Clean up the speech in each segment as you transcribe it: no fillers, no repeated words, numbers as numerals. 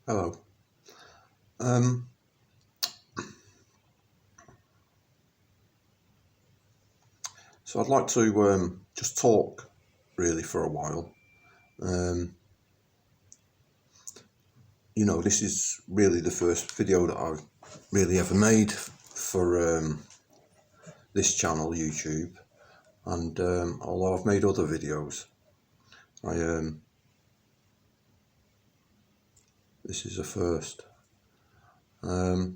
Hello. Um, so I'd like to just talk really for a while. Um, this is really the first video that I've really ever made for this channel, YouTube. And although I've made other videos, I this is a first. Now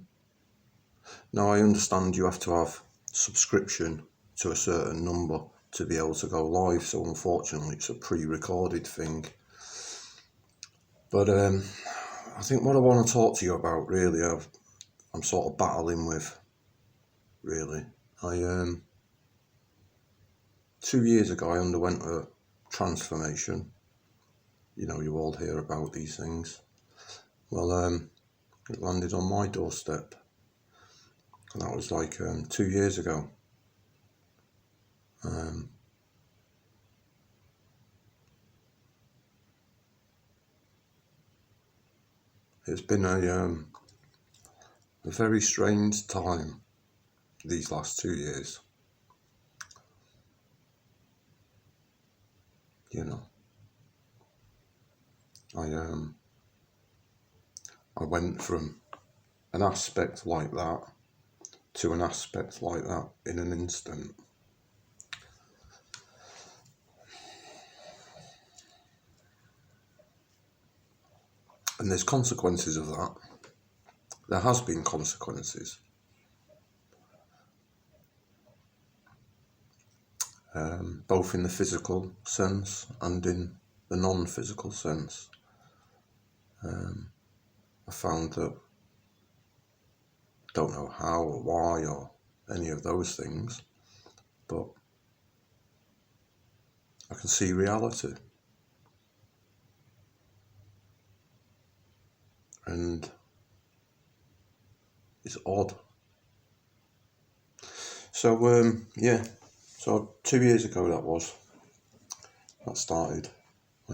I understand you have to have subscription to a certain number to be able to go live. So unfortunately, it's a pre-recorded thing. But I think what I want to talk to you about really, I'm sort of battling with, really. 2 years ago I underwent a transformation. You all hear about these things. Well, it landed on my doorstep, and that was like 2 years ago. It's been a very strange time these last 2 years. I I went from an aspect like that to an aspect like that in an instant. And there's consequences of that. There has been consequences. Both in the physical sense and in the non-physical sense. I found that, don't know how or why or any of those things, but I can see reality. And it's odd. So, so 2 years ago that started. I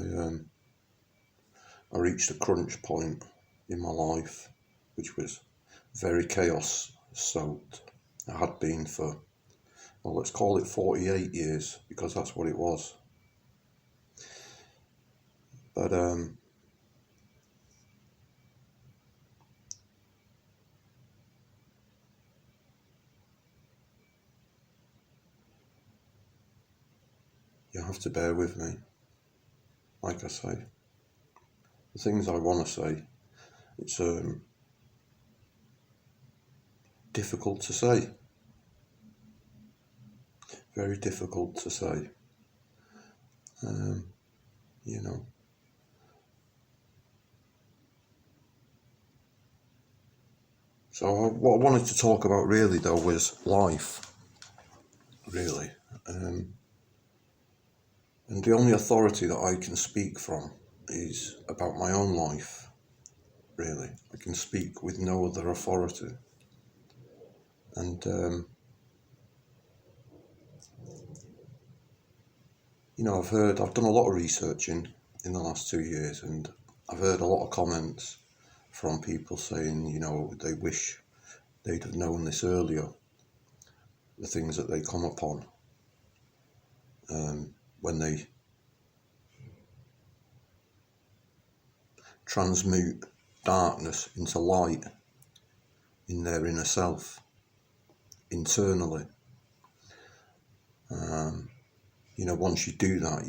reached a crunch point in my life, which was very chaos soaked. I had been for, well, let's call it 48 years, because that's what it was. But you have to bear with me. Like I say, the things I want to say, it's difficult to say. Very difficult to say. You know. So what I wanted to talk about really though was life. Really. And the only authority that I can speak from is about my own life. Really. I can speak with no other authority. And I've done a lot of research in the last 2 years, and I've heard a lot of comments from people saying, they wish they'd have known this earlier, the things that they come upon when they transmute darkness into light in their inner self, internally. Once you do that,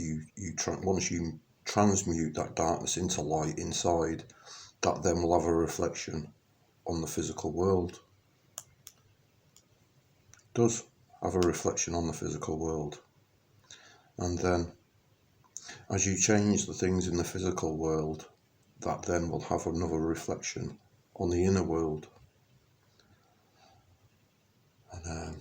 once you transmute that darkness into light inside, that then will have a reflection on the physical world. It does have a reflection on the physical world. And then, as you change the things in the physical world, that then will have another reflection on the inner world. And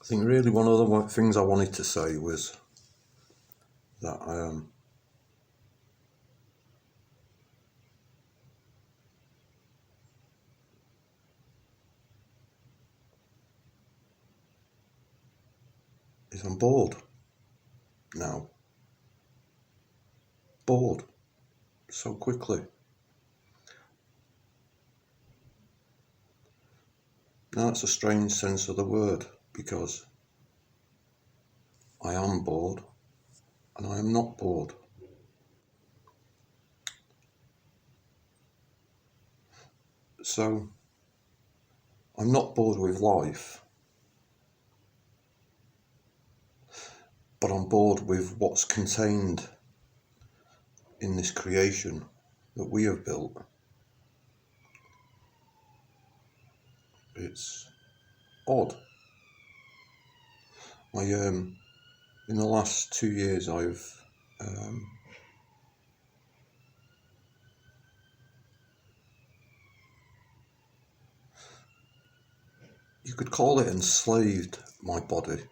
I think really one of the things I wanted to say was that is I'm bored now. Bored so quickly. Now that's a strange sense of the word, because I am bored and I am not bored. So I'm not bored with life, but I'm bored with what's contained in this creation that we have built. It's odd. In the last 2 years, you could call it enslaved my body,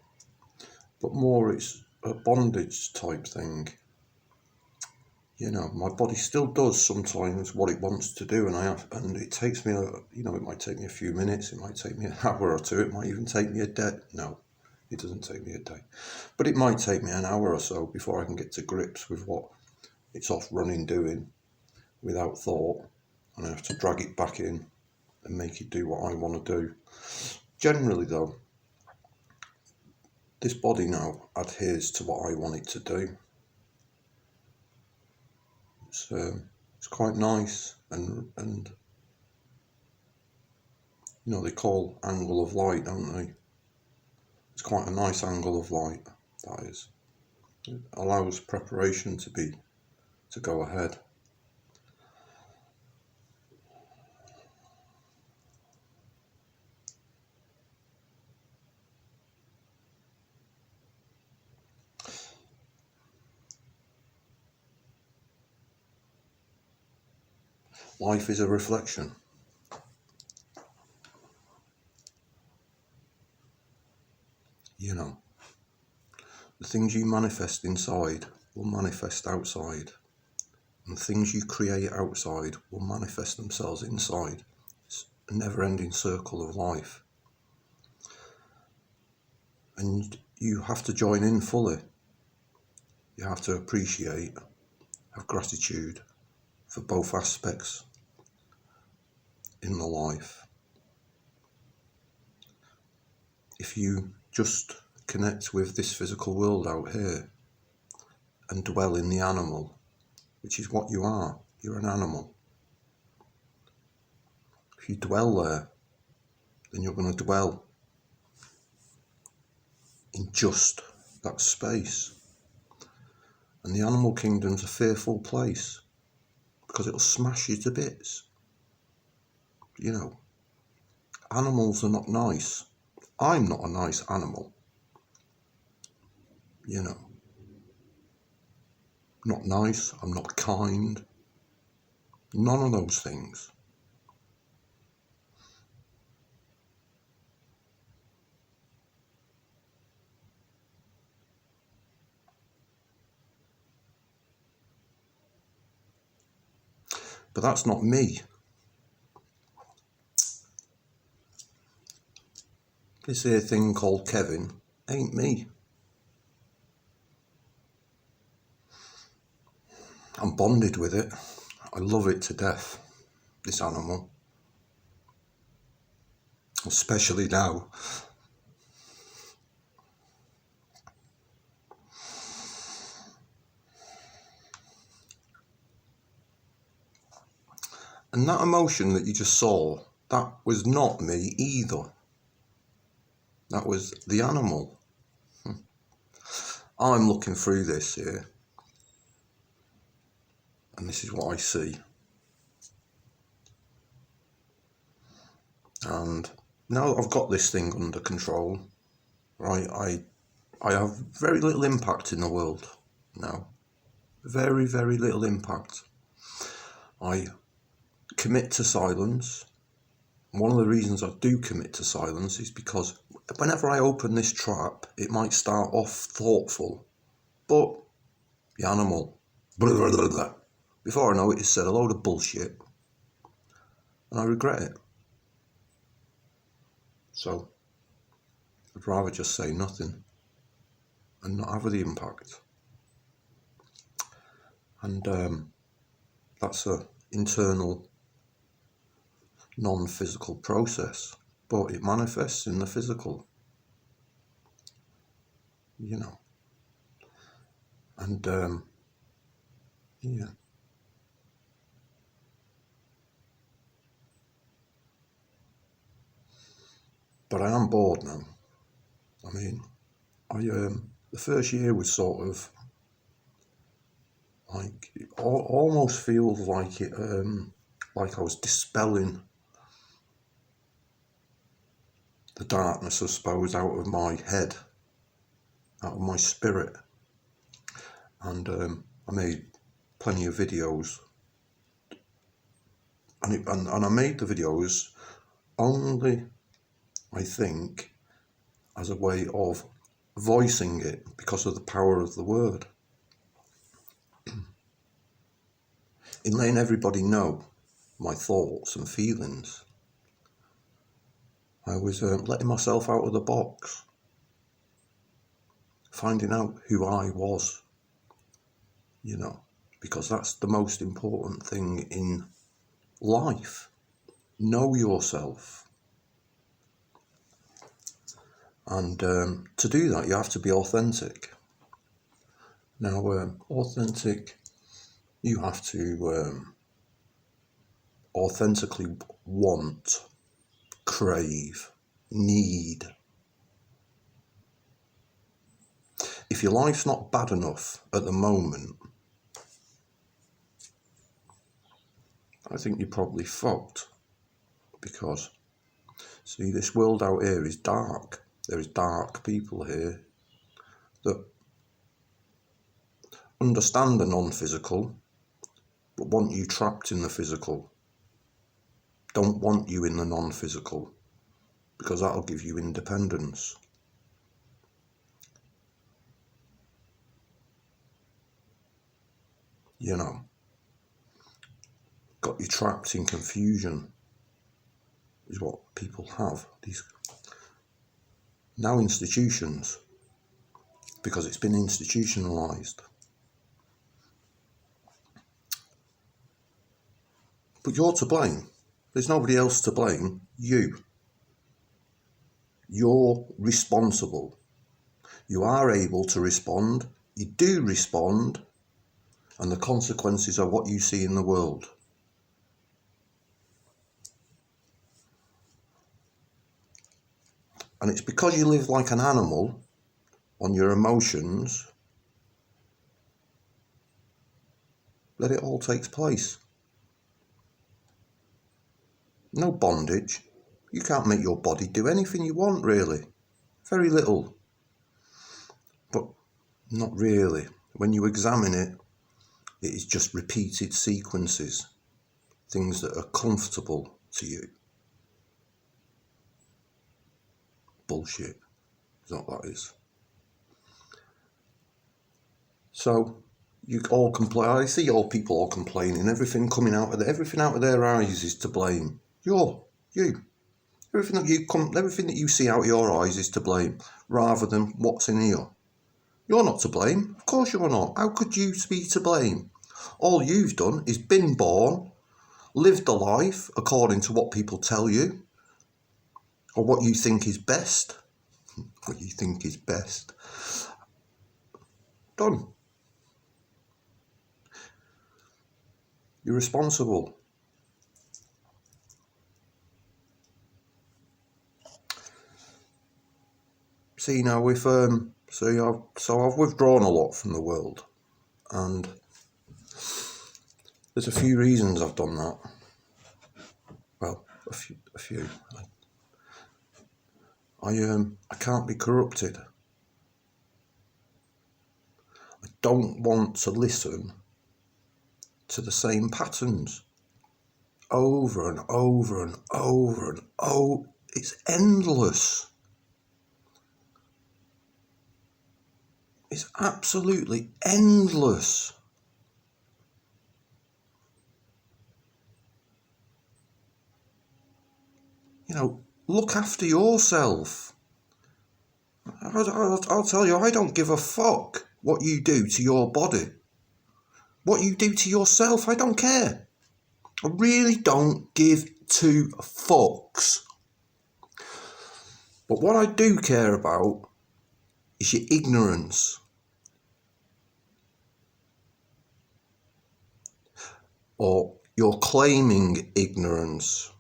but more it's a bondage type thing. My body still does sometimes what it wants to do, and it takes me, it might take me a few minutes, it might take me an hour or two, it might even take me a day. No, it doesn't take me a day, but it might take me an hour or so before I can get to grips with what it's off running doing without thought, and I have to drag it back in and make it do what I want to do. Generally though, this body now adheres to what I want it to do. It's quite nice, and they call angle of light, don't they? It's quite a nice angle of light, that is. It allows preparation to go ahead. Life is a reflection. The things you manifest inside will manifest outside, and things you create outside will manifest themselves inside. It's a never-ending circle of life. And you have to join in fully. You have to appreciate, have gratitude for both aspects in the life. If you just connect with this physical world out here and dwell in the animal, which is what you are, you're an animal. If you dwell there, then you're going to dwell in just that space. And the animal kingdom's a fearful place, because it'll smash you to bits. Animals are not nice. I'm not a nice animal. Not nice, I'm not kind. None of those things. But that's not me. This here thing called Kevin ain't me. I'm bonded with it. I love it to death, this animal. Especially now. And that emotion that you just saw, that was not me either. That was the animal. I'm looking through this here, and this is what I see. And now that I've got this thing under control, right, I have very little impact in the world now. Very, very little impact. I commit to silence. One of the reasons I do commit to silence is because whenever I open this trap, it might start off thoughtful, but the animal, blah, blah, blah, blah. Before I know it, it's said a load of bullshit, and I regret it. So I'd rather just say nothing and not have the impact. And that's a internal, non-physical process, but it manifests in the physical, you know. And yeah. But I am bored now. I mean, the first year was sort of like, it almost feels like it, like I was dispelling the darkness, I suppose, out of my head, out of my spirit. And I made plenty of videos, and I made the videos only, I think, as a way of voicing it because of the power of the word. In letting everybody know my thoughts and feelings, I was letting myself out of the box, finding out who I was, you know, because that's the most important thing in life. Know yourself. And to do that, you have to be authentic. Now, authentic, you have to authentically want, crave, need. If your life's not bad enough at the moment, I think you're probably fucked. Because, see, this world out here is dark. There is dark people here that understand the non-physical, but want you trapped in the physical. Don't want you in the non-physical, because that'll give you independence. You know, got you trapped in confusion is what people have. These now institutions, because it's been institutionalized. But you're to blame. There's nobody else to blame. You. You're responsible. You are able to respond. You do respond. And the consequences are what you see in the world. And it's because you live like an animal on your emotions that it all takes place. No bondage. You can't make your body do anything you want, really. Very little. But not really. When you examine it, it is just repeated sequences. Things that are comfortable to you. Bullshit. Is what that is. So, you all complain. I see all people all complaining. Everything out of their eyes is to blame. You. Everything that you see out of your eyes is to blame, rather than what's in here. You're not to blame. Of course you're not. How could you be to blame? All you've done is been born, lived a life according to what people tell you, or what you think is best. What you think is best. Done. You're responsible. See now, if so I've withdrawn a lot from the world, and there's a few reasons I've done that. Well, a few. I can't be corrupted. I don't want to listen to the same patterns over and over and over and over. It's endless. is absolutely endless. You know, look after yourself. I'll tell you, I don't give a fuck what you do to your body. What you do to yourself, I don't care. I really don't give two fucks. But what I do care about is your ignorance. Or you're claiming ignorance.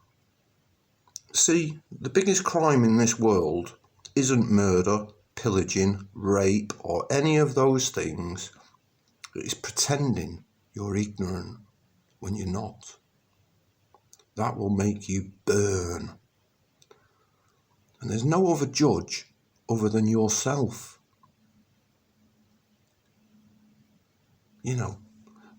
See, the biggest crime in this world isn't murder, pillaging, rape, or any of those things. It's pretending you're ignorant when you're not. That will make you burn. And there's no other judge other than yourself. You know,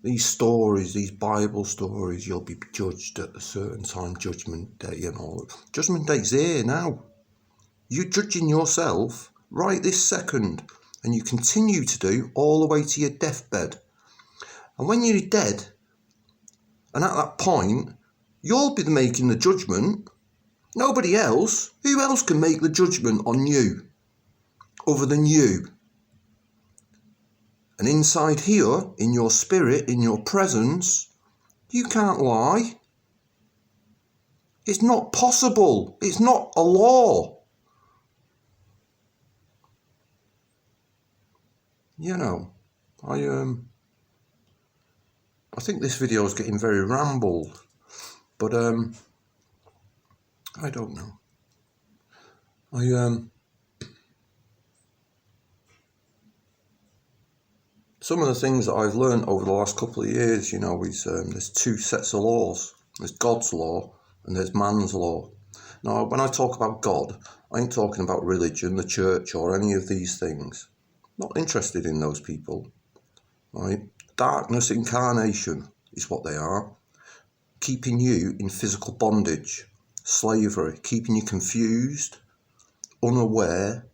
these stories, these Bible stories, you'll be judged at a certain time, Judgment Day and all. Judgment Day's here now. You're judging yourself right this second, and you continue to do all the way to your deathbed. And when you're dead, and at that point, you'll be making the judgment. Nobody else. Who else can make the judgment on you other than you? And inside here, in your spirit, in your presence, you can't lie. It's not possible. It's not a law. You know, I think this video is getting very rambled, but I don't know. Some of the things that I've learned over the last couple of years, you know, is there's two sets of laws. There's God's law and there's man's law. Now, when I talk about God, I ain't talking about religion, the church, or any of these things. Not interested in those people, right? Darkness incarnation is what they are. Keeping you in physical bondage, slavery, keeping you confused, unaware,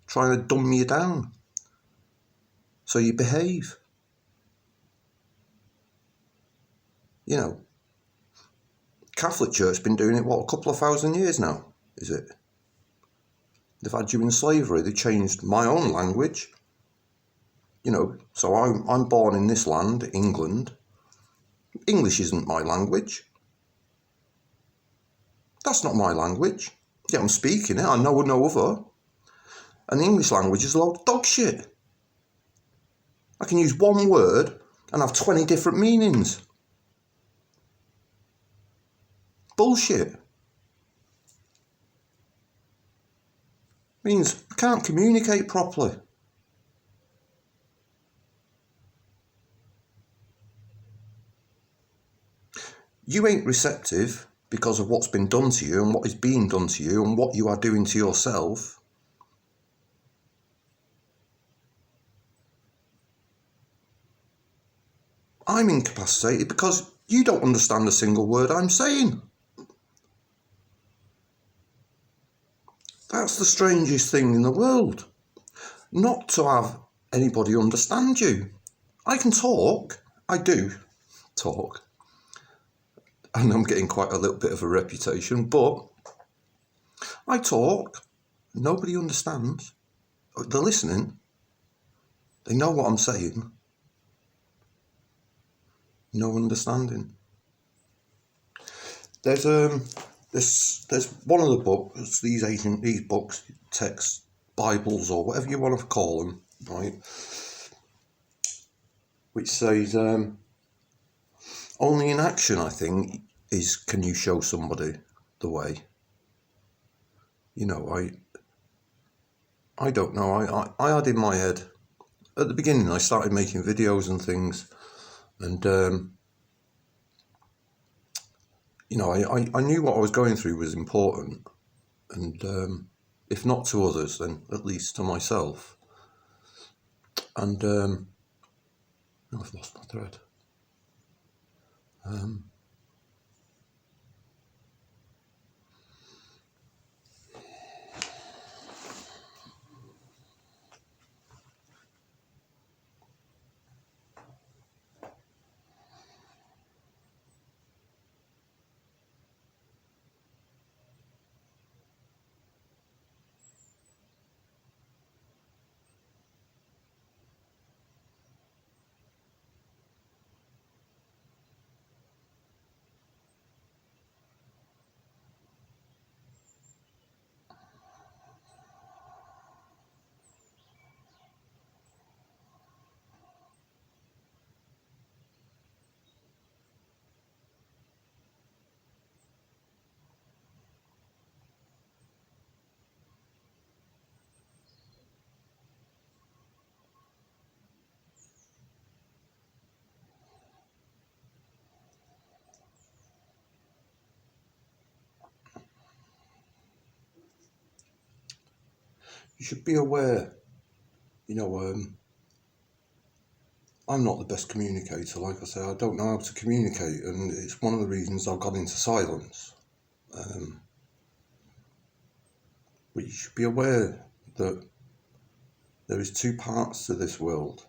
trying to dumb you down so you behave. You know, Catholic Church been doing it, what, a couple of thousand years now, is it? They've had you in slavery. They changed my own language. You know, so I'm born in this land, England. English isn't my language. That's not my language. Yeah, I'm speaking it. I know no other. And the English language is a load of dog shit. I can use one word and have 20 different meanings. Bullshit. Means I can't communicate properly. You ain't receptive because of what's been done to you and what is being done to you and what you are doing to yourself. I'm incapacitated because you don't understand a single word I'm saying. That's the strangest thing in the world. Not to have anybody understand you. I can talk. I do talk. And I'm getting quite a little bit of a reputation, but I talk. Nobody understands. They're listening. They know what I'm saying. No understanding. There's one of the books, these books, texts, Bibles, or whatever you want to call them, right? Which says only in action, I think, can you show somebody the way. You know, I don't know. I had in my head at the beginning. I started making videos and things, and you know, I knew what I was going through was important, and if not to others, then at least to myself. And I've lost my thread. you should be aware, I'm not the best communicator. Like I say, I don't know how to communicate, and it's one of the reasons I've got into silence. But you should be aware that there is two parts to this world.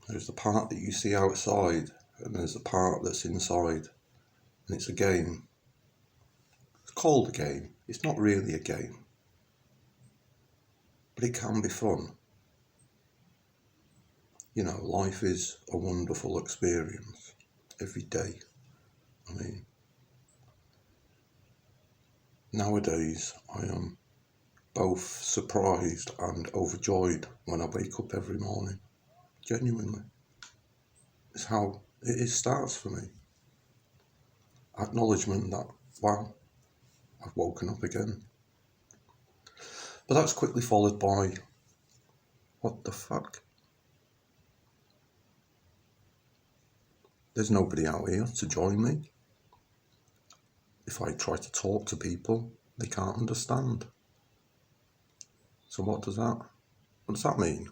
There's the part that you see outside, and there's the part that's inside. And it's a game. It's called a game. It's not really a game. But it can be fun. Life is a wonderful experience every day. I mean, nowadays I am both surprised and overjoyed when I wake up every morning. Genuinely. It's how it starts for me. Acknowledgement that, wow, I've woken up again. But that's quickly followed by, what the fuck? There's nobody out here to join me. If I try to talk to people, they can't understand. So what does that mean?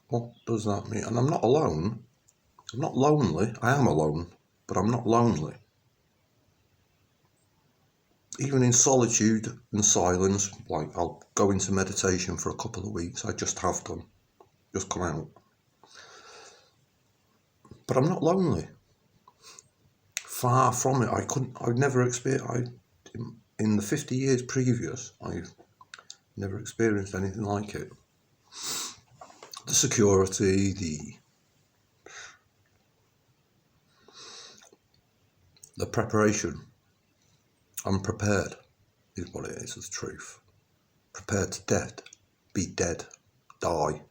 What does that mean? And I'm not alone. I'm not lonely. I am alone, but I'm not lonely. Even in solitude and silence, like I'll go into meditation for a couple of weeks. I just have done. Just come out. But I'm not lonely. Far from it. I'd never experienced, in the 50 years previous, I've never experienced anything like it. The security, the preparation. I'm prepared, is what it is, the truth. Prepared to death, be dead, die,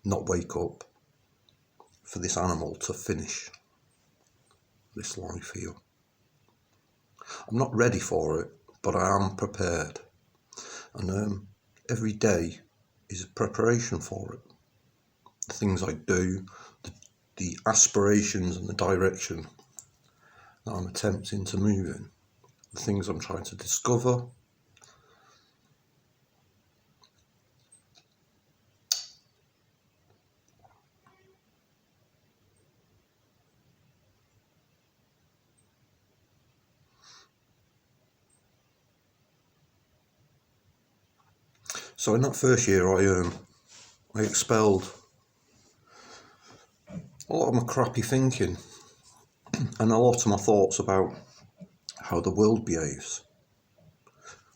not wake up, for this animal to finish this life here. I'm not ready for it, but I am prepared. And every day is a preparation for it. The things I do, the aspirations and the direction that I'm attempting to move in, the things I'm trying to discover. So in that first year, I expelled a lot of my crappy thinking and a lot of my thoughts about how the world behaves.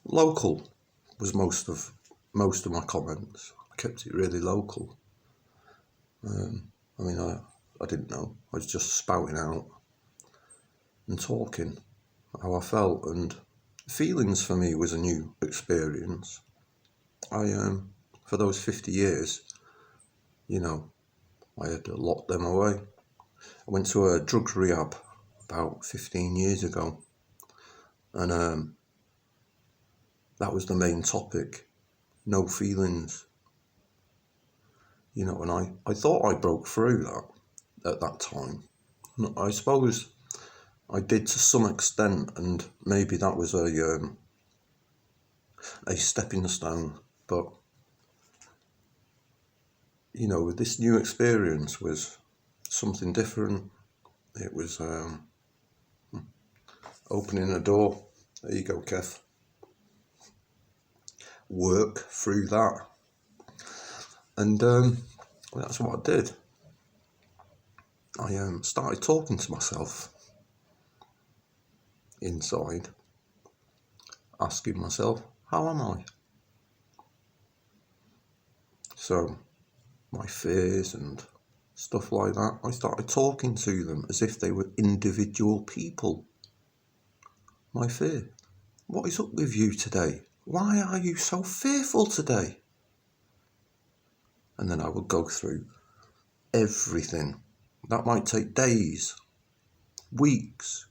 Local was most of my comments. I kept it really local. I didn't know. I was just spouting out and talking how I felt, and feelings for me was a new experience. For those 50 years, I had locked them away. I went to a drugs rehab about 15 years ago, and that was the main topic. No feelings. And I thought I broke through that at that time. And I suppose I did to some extent, and maybe that was a stepping stone. But this new experience was something different. It was opening a door. There you go, Kev. Work through that. And that's what I did. I started talking to myself inside, asking myself, how am I? So my fears and stuff like that, I started talking to them as if they were individual people. My fear. What is up with you today? Why are you so fearful today? And then I would go through everything. That might take days, weeks.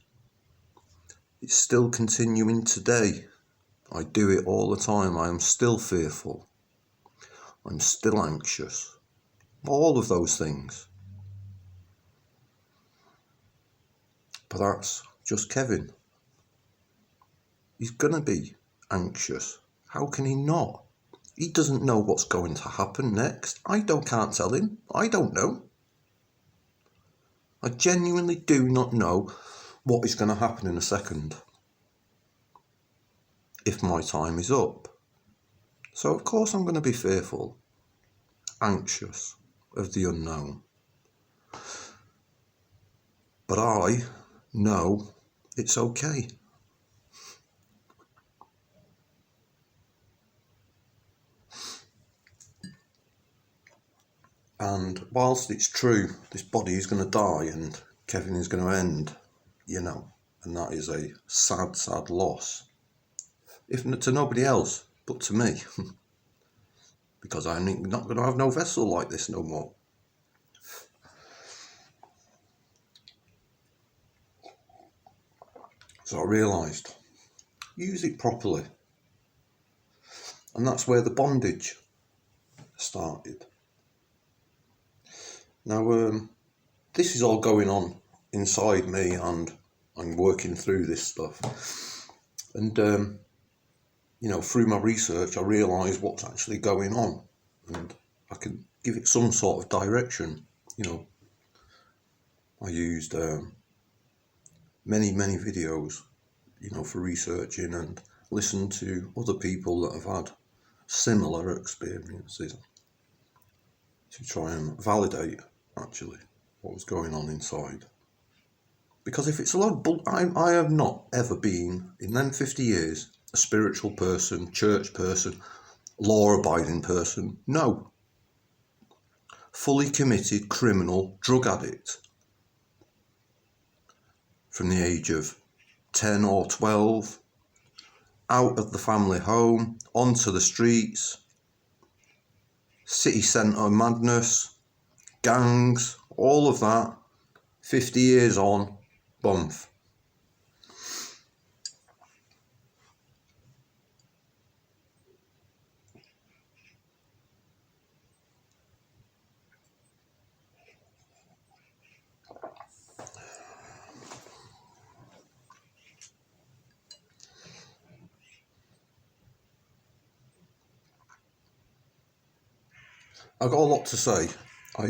It's still continuing today. I do it all the time. I am still fearful. I'm still anxious. All of those things. But that's just Kevin. He's going to be anxious. How can he not? He doesn't know what's going to happen next. Can't tell him. I don't know. I genuinely do not know what is going to happen in a second if my time is up. So of course I'm going to be fearful, anxious of the unknown. But I know it's okay. And whilst it's true, this body is going to die and Kevin is going to end, and that is a sad, sad loss. If not to nobody else, but to me. Because I'm not going to have no vessel like this no more. So I realised, use it properly. And that's where the bondage started. Now, this is all going on inside me, and I'm working through this stuff. And, through my research, I realised what's actually going on, and I can give it some sort of direction. I used many videos, for researching, and listened to other people that have had similar experiences to try and validate actually what was going on inside. Because if it's a lot of I have not ever been, in them 50 years, a spiritual person, church person, law-abiding person. No. Fully committed criminal drug addict. From the age of 10 or 12, out of the family home, onto the streets, city centre madness, gangs, all of that, 50 years on, bump. I've got a lot to say. I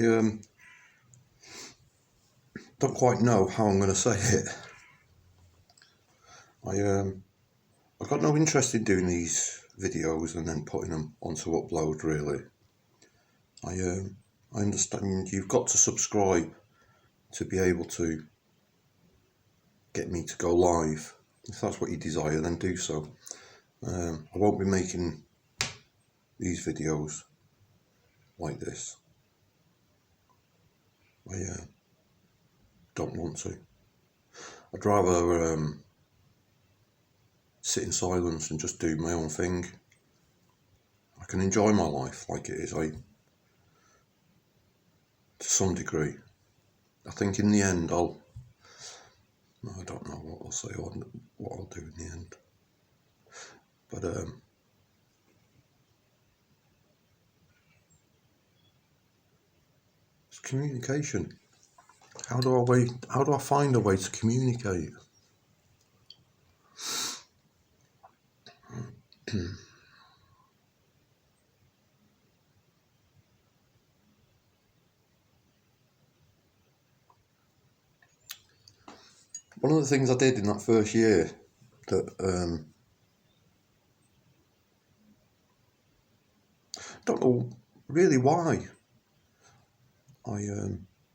don't quite know how I'm going to say it. I've got no interest in doing these videos and then putting them onto upload, really. I understand you've got to subscribe to be able to get me to go live. If that's what you desire, then do so. I won't be making these videos like this. I don't want to. I'd rather sit in silence and just do my own thing. I can enjoy my life like it is, to some degree. I think in the end I don't know what I'll say or what I'll do in the end. But it's communication. How do I find a way to communicate? One of the things I did in that first year that don't know really why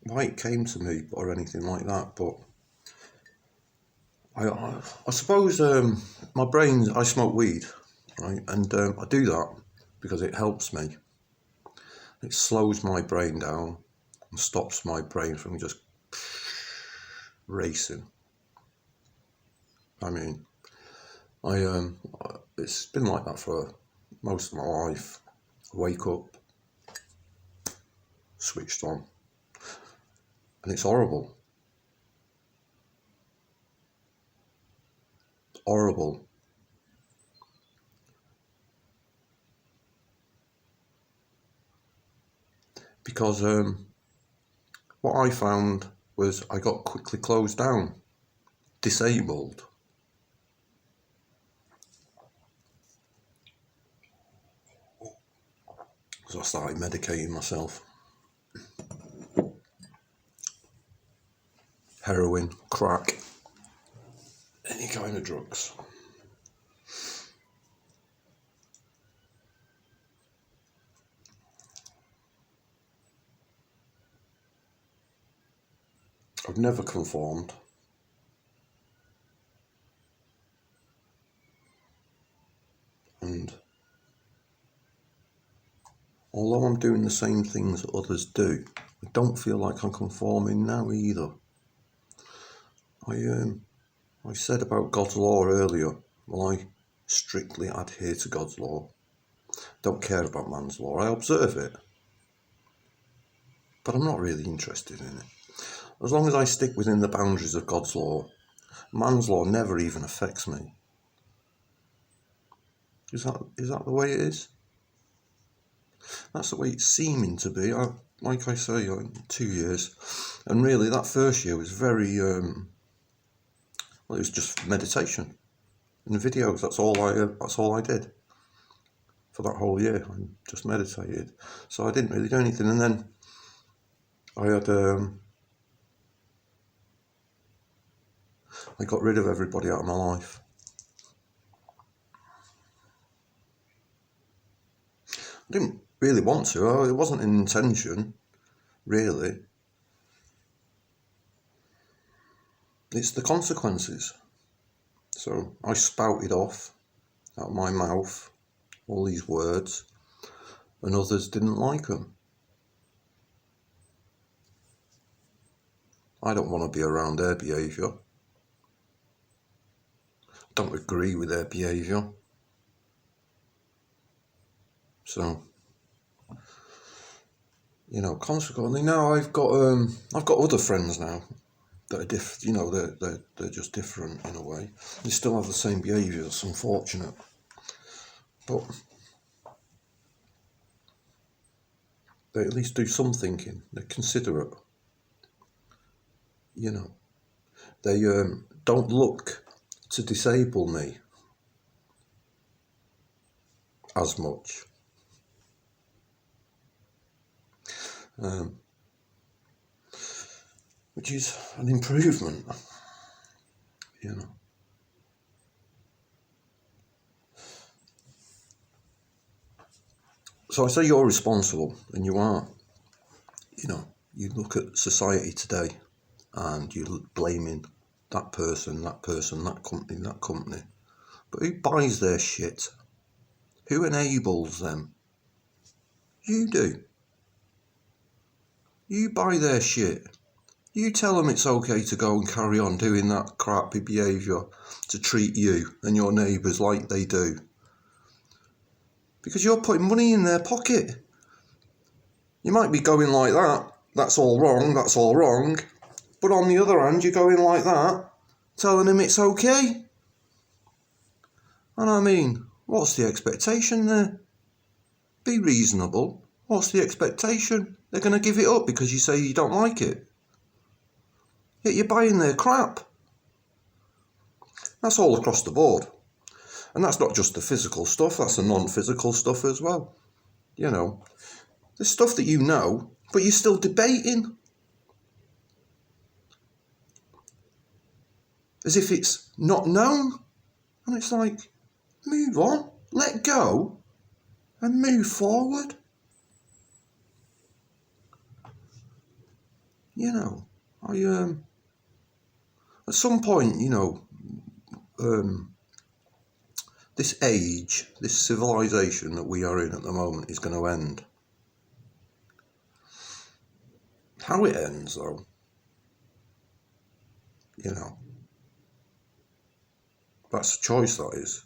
it came to me or anything like that, but I suppose my brain, I smoke weed, right, and I do that because it helps me. It slows my brain down and stops my brain from just racing. I mean, it's been like that for most of my life. I wake up, switched on, and it's horrible. Horrible. Because what I found was I got quickly closed down, disabled. So I started medicating myself. Heroin, crack, any kind of drugs. I've never conformed. And although I'm doing the same things that others do, I don't feel like I'm conforming now either. I said about God's law earlier. Well, I strictly adhere to God's law. Don't care about man's law. I observe it. But I'm not really interested in it. As long as I stick within the boundaries of God's law, man's law never even affects me. Is that the way it is? That's the way it's seeming to be. Like I say, 2 years. And really, that first year was very... well, it was just meditation and videos. That's all I did for that whole year. I just meditated. So I didn't really do anything. And then I had... I got rid of everybody out of my life. I didn't really want to. It wasn't an intention, really. It's the consequences. So I spouted off out of my mouth all these words, and others didn't like them. I don't want to be around their behaviour. I don't agree with their behaviour. So, consequently, now I've got other friends now that are they're just different in a way. They still have the same behaviour. It's unfortunate, but they at least do some thinking. They're considerate. They don't look to disable me as much. Which is an improvement, So I say you're responsible, and you are. You look at society today, and you're blaming that person, that company. But who buys their shit? Who enables them? You do. You buy their shit. You tell them it's okay to go and carry on doing that crappy behaviour to treat you and your neighbours like they do. Because you're putting money in their pocket. You might be going like that. That's all wrong. But on the other hand, you're going like that, telling them it's okay. And I mean, what's the expectation there? Be reasonable. What's the expectation? They're going to give it up because you say you don't like it. Yet you're buying their crap. That's all across the board. And that's not just the physical stuff, that's the non-physical stuff as well. There's stuff that you know, but you're still debating. As if it's not known. And it's like, move on, let go, and move forward. At some point, this age, this civilization that we are in at the moment is going to end. How it ends, though, that's a choice, that is.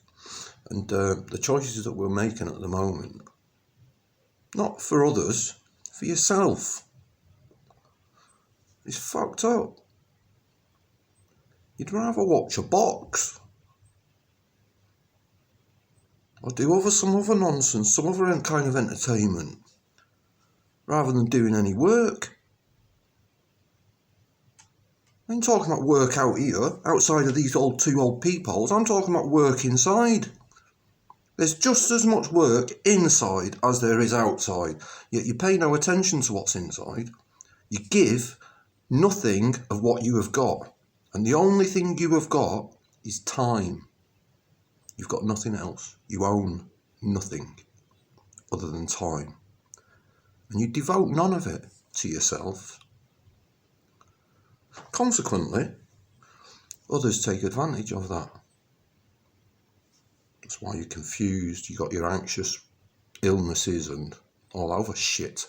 And the choices that we're making at the moment, not for others, for yourself, is fucked up. You'd rather watch a box or do some other nonsense, some other kind of entertainment, rather than doing any work. I ain't talking about work out here, outside of these two old peepholes. I'm talking about work inside. There's just as much work inside as there is outside, yet you pay no attention to what's inside. You give nothing of what you have got, and the only thing you have got is time. You've got nothing else. You own nothing other than time, and you devote none of it to yourself. Consequently, others take advantage of that. That's why you're confused, you got your anxious illnesses and all over shit.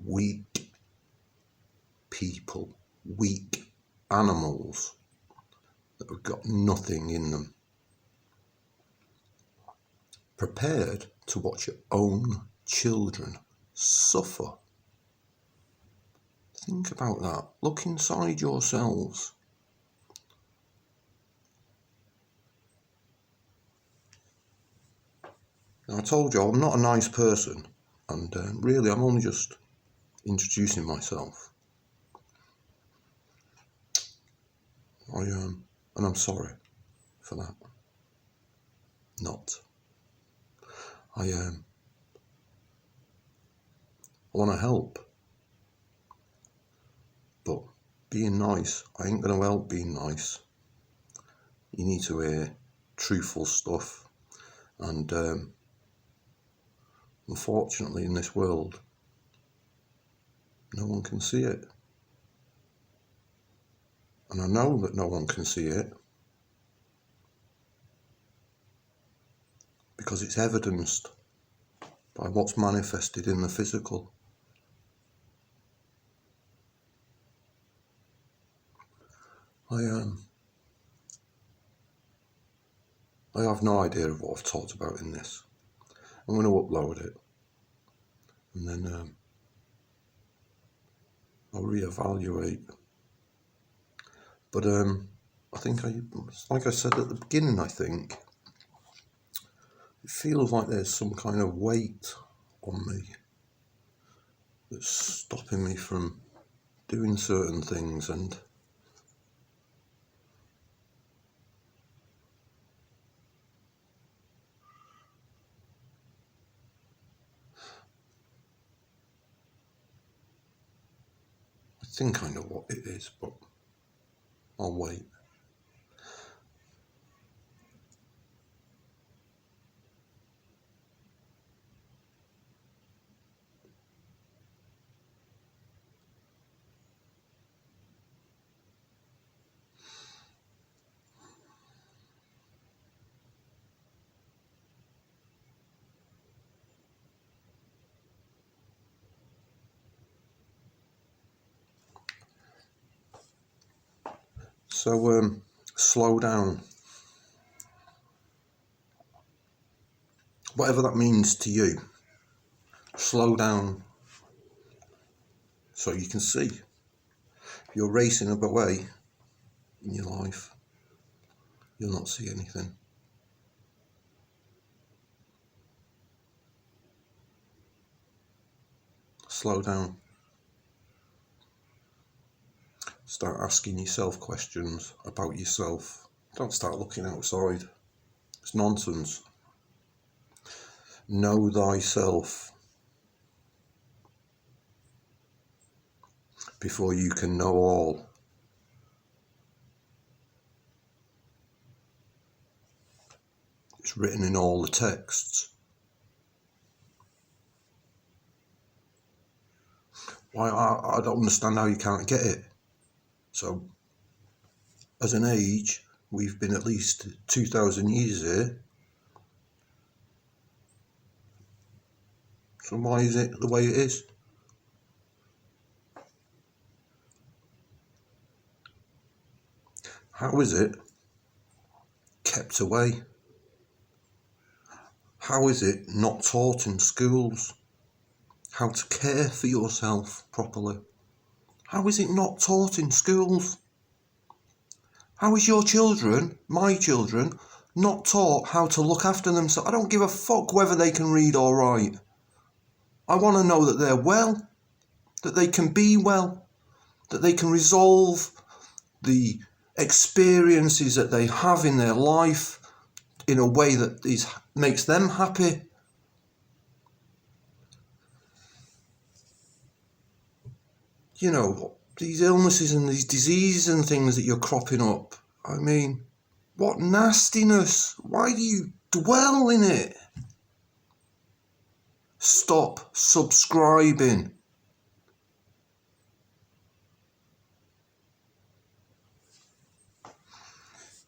Weak people, weak animals that have got nothing in them. Prepared to watch your own children suffer. Think about that. Look inside yourselves. Now, I told you I'm not a nice person, and really I'm only just introducing myself. And I'm sorry for that. I want to help, but being nice, I ain't going to help being nice. You need to hear truthful stuff, and unfortunately in this world, no one can see it. And I know that no one can see it because it's evidenced by what's manifested in the physical. I have no idea of what I've talked about in this. I'm going to upload it, and then I'll reevaluate. But I think like I said at the beginning, I think it feels like there's some kind of weight on me that's stopping me from doing certain things, and I think I know what it is, but I'll wait. So slow down. Whatever that means to you, slow down so you can see. If you're racing up away in your life, you'll not see anything. Slow down. Start asking yourself questions about yourself. Don't start looking outside. It's nonsense. Know thyself before you can know all. It's written in all the texts. Why, I don't understand how you can't get it. So, as an age, we've been at least 2,000 years here. So why is it the way it is? How is it kept away? How is it not taught in schools? How to care for yourself properly? How is it not taught in schools? How is your children, my children, not taught how to look after themselves? I don't give a fuck whether they can read or write. I want to know that they're well, that they can be well, that they can resolve the experiences that they have in their life in a way that makes them happy. You know, these illnesses and these diseases and things that you're cropping up. I mean, what nastiness. Why do you dwell in it? Stop subscribing.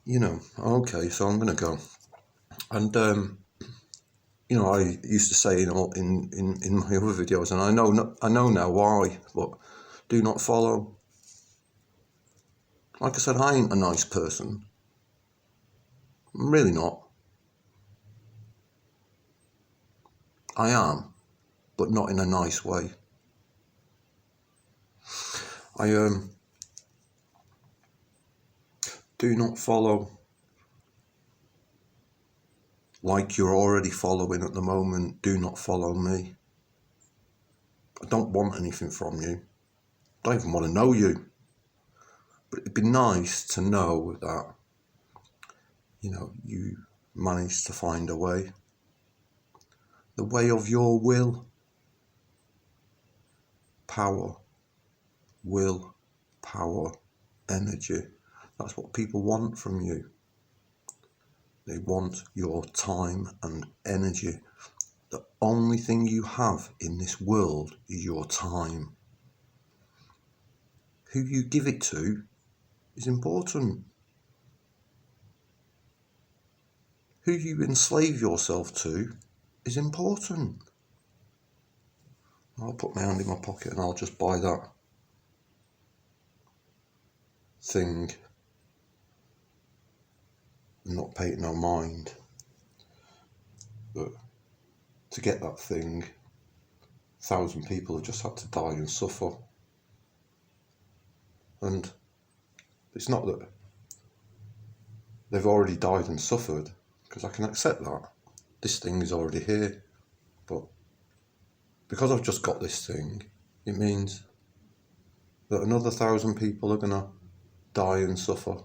You know, okay, so I'm going to go. And, you know, I used to say in my other videos, and I know now why, but do not follow. Like I said, I ain't a nice person. I'm really not. I am, but not in a nice way. I do not follow like you're already following at the moment. Do not follow me. I don't want anything from you. I don't even want to know you. But it'd be nice to know that, you know, you managed to find a way. The way of your will. Power. Will. Power. Energy. That's what people want from you. They want your time and energy. The only thing you have in this world is your time. Who you give it to is important. Who you enslave yourself to is important. I'll put my hand in my pocket and I'll just buy that thing and not pay it no mind. But to get that thing, 1,000 people have just had to die and suffer. And it's not that they've already died and suffered, because I can accept that. This thing is already here. But because I've just got this thing, it means that another 1,000 people are going to die and suffer.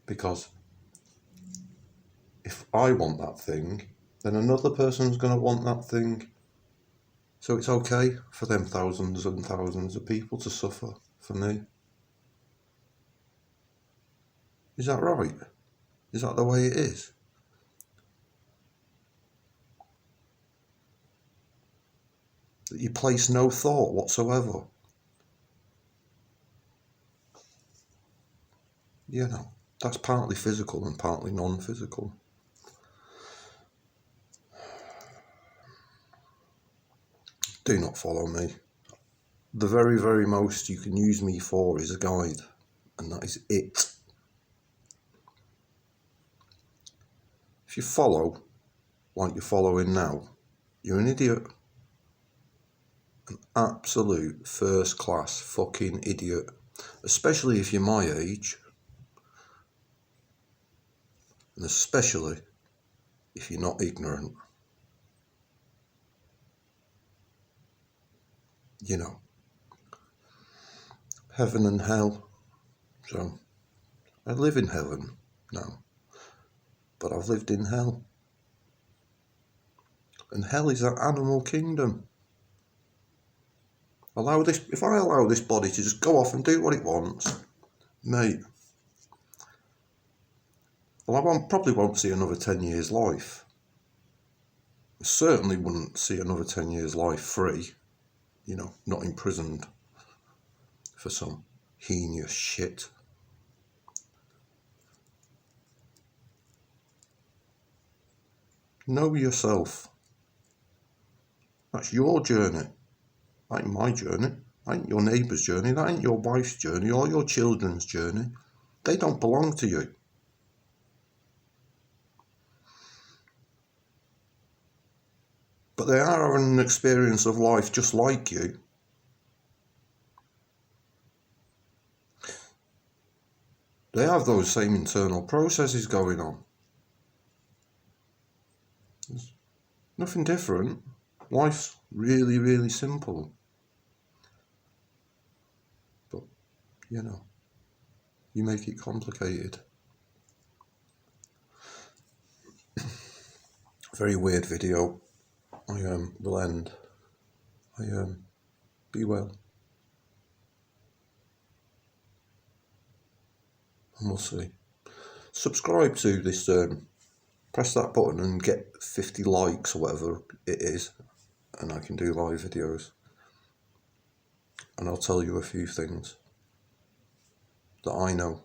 Because if I want that thing, then another person's going to want that thing. So it's okay for them thousands and thousands of people to suffer for me. Is that right? Is that the way it is? That you place no thought whatsoever? You know, that's partly physical and partly non-physical. Do not follow me. The very, very most you can use me for is a guide, and that is it. If you follow like you're following now, you're an idiot. An absolute first class fucking idiot. Especially if you're my age. And especially if you're not ignorant. You know, heaven and hell. So, I live in heaven now, but I've lived in hell. And hell is that animal kingdom. If I allow this body to just go off and do what it wants, mate, well, probably won't see another 10 years life. I certainly wouldn't see another 10 years life free, you know, not imprisoned for some heinous shit. Know yourself. That's your journey. That ain't my journey. That ain't your neighbour's journey. That ain't your wife's journey or your children's journey. They don't belong to you. But they are having an experience of life just like you. They have those same internal processes going on. There's nothing different. Life's really, really simple. But, you know, you make it complicated. very weird video. I will end. Be well. And we'll see. Subscribe to this, press that button and get 50 likes or whatever it is, and I can do live videos. And I'll tell you a few things that I know.